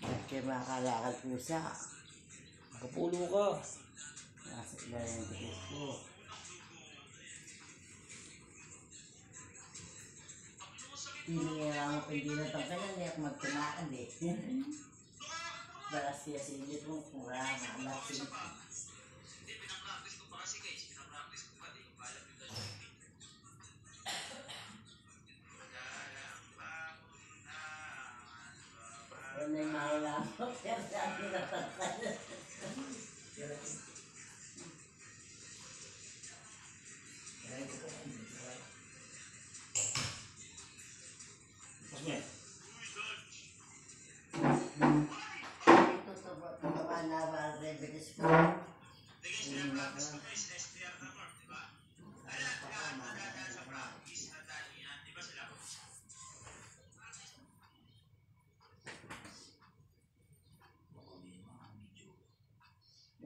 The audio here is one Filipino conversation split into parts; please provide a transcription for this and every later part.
At kayo makakalakal po siya. Kapulo ka. Nasa ilan yung tiis ko. Pinira mo hindi na tangkalan niya at magtumaan eh. Balas siya silit mo kung wala maalat siya. Yan ay mahilamok. Yan sabi na tangkalan.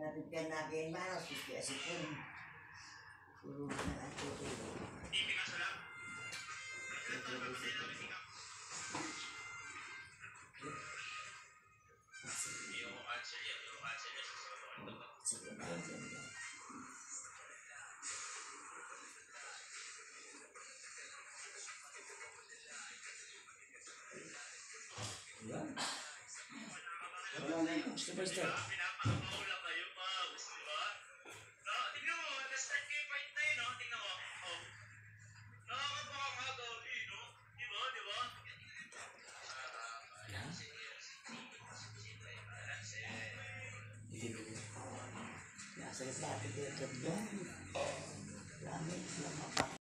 Dapat ka naging manos, kasi kung puro na ito. Step by step. Nasa natin dito doon. Lamig, lamang.